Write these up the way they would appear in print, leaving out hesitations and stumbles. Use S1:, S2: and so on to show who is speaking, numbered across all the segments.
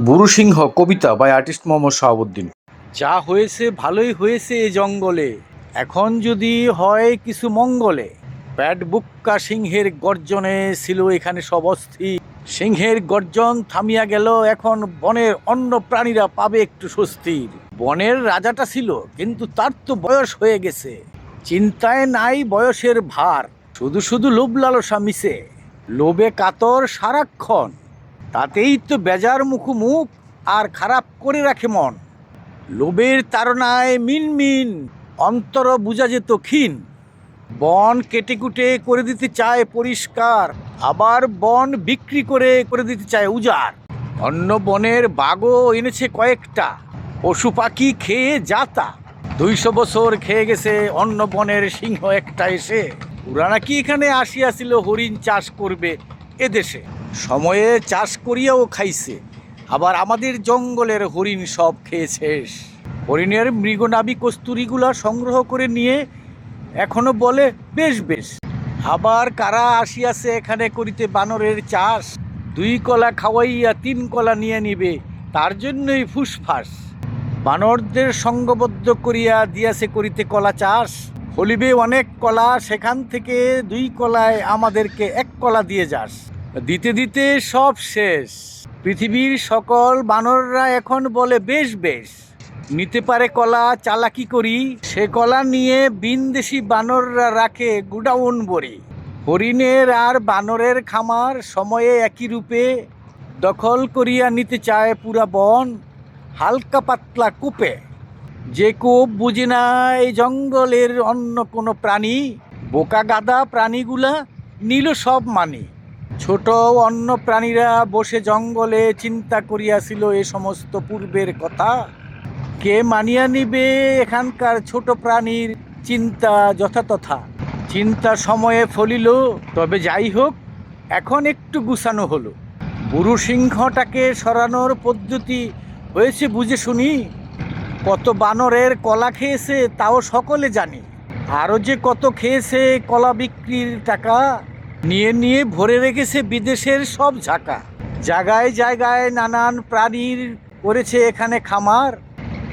S1: বুড়ো সিংহ কবিতা by artist Mohammad Shahabuddin. যা হয়েছে ভালোই হয়েছে এ জঙ্গলে, এখন যদি হয় কিছু মঙ্গলে। প্যাট বুক্কা সিংহের গর্জনে ছিল এখানে সব অস্থির। সিংহের গর্জন থামিয়া গেল, এখন বনের অন্য প্রাণীরা পাবে একটু স্বস্তির। বনের রাজাটা ছিল, কিন্তু তার তো বয়স হয়ে গেছে। চিন্তায় নাই বয়সের ভার, শুধু শুধু লোভ লালসা মিশে। লোভে কাতর সারাক্ষণ, তাতেই তো বেজার মুখ আর খারাপ করে রাখে মন। লোভের তাড়নায় মিনমিন অন্তর বুঝা যেত ক্ষীণ। বন কেটে কুটে করে দিতে চায় পরিষ্কার, আবার বন বিক্রি করে করে দিতে চায় উজাড়। অন্য বনের বাঘও এনেছে কয়েকটা, পশু পাখি খেয়ে যাতা। 200 বছর খেয়ে গেছে অন্য বনের সিংহ একটা এসে। ওরা নাকি এখানে আসিয়াছিল হরিণ চাষ করবে এদেশে। সময়ে চাষ করিয়াও খাইছে, আবার আমাদের জঙ্গলের হরিণ সব খেয়ে শেষ। হরিণের মৃগনাভি কস্তুরিগুলা সংগ্রহ করে নিয়ে এখনো বলে বেশ বেশ। আবার কারা আসিয়াছে এখানে করিতে বানরের চাষ, 2 কলা খাওয়াইয়া 3 কলা নিয়ে নিবে, তার জন্যই ফুসফাস। বানরদের সঙ্গবদ্ধ করিয়া দিয়াছে করিতে কলা চাষ, ফলিবে অনেক কলা, সেখান থেকে 2 কলায় আমাদেরকে 1 কলা দিয়ে যাস। দিতে দিতে সব শেষ, পৃথিবীর সকল বানররা এখন বলে বেশ বেশ। নিতে পারে কলা চালাকি করি, সে কলা নিয়ে বিনদেশি বানররা রাখে গুডাউন ভরি। হরিণের আর বানরের খামার সময়ে একই রূপে, দখল করিয়া নিতে চায় পুরা বন হালকা পাতলা কূপে। যে কূপ বুঝে না এই জঙ্গলের অন্য কোনো প্রাণী, বোকা গাদা প্রাণীগুলা নিল সব মানি। ছোট অন্য প্রাণীরা বসে জঙ্গলে চিন্তা করিয়াছিল এ সমস্ত পূর্বের কথা। কে মানিয়া নিবে এখানকার ছোট প্রাণীর চিন্তা যথাতথা। চিন্তা সময়ে ফলিল, তবে যাই হোক এখন একটু গুছানো হলো। বুড়ো সিংহটাকে সরানোর পদ্ধতি হয়েছে বুঝে শুনি। কত বানরের কলা খেয়েছে তাও সকলে জানি, আরও যে কত খেয়েছে কলা বিক্রির টাকা, নিয়ে নিয়ে ভরে রেখেছে বিদেশের সব ঝাঁকা। জায়গায় জায়গায় নানান প্রাণীর করেছে এখানে খামার,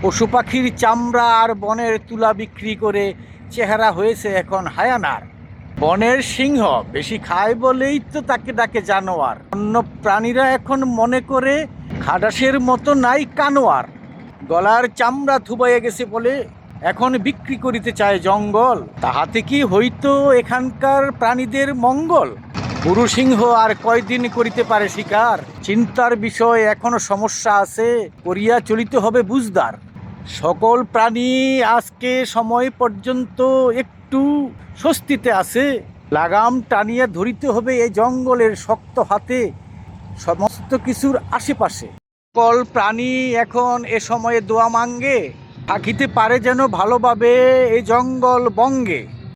S1: পশু পাখির চামড়া আর বনের তুলা বিক্রি করে চেহারা হয়েছে এখন হায়ানার। বনের সিংহ বেশি খায় বলেই তো তাকে ডাকে জানোয়ার। অন্য প্রাণীরা এখন মনে করে খাটাসের মতো নাই কানোয়ার। গলার চামড়া থুবাইয়া গেছে বলে এখন বিক্রি করিতে চায় জঙ্গল, তাহাতে কি হইতো এখানকার প্রাণীদের মঙ্গল? বুড়ো সিংহ আর কয়দিন করিতে পারে শিকার? চিন্তার বিষয় এখনো সমস্যা আছে, করিয়া চলিতে হবে বুঝদার। সকল প্রাণী আজকে সময় পর্যন্ত একটু স্বস্তিতে আছে, লাগাম টানিয়া ধরিতে হবে এই জঙ্গলের শক্ত হাতে সমস্ত কিছুর আশেপাশে। সকল প্রাণী এখন এ সময়ে দোয়া মাঙ্গে, থাকিতে পারে যেন ভালোভাবে এই জঙ্গল বঙ্গে।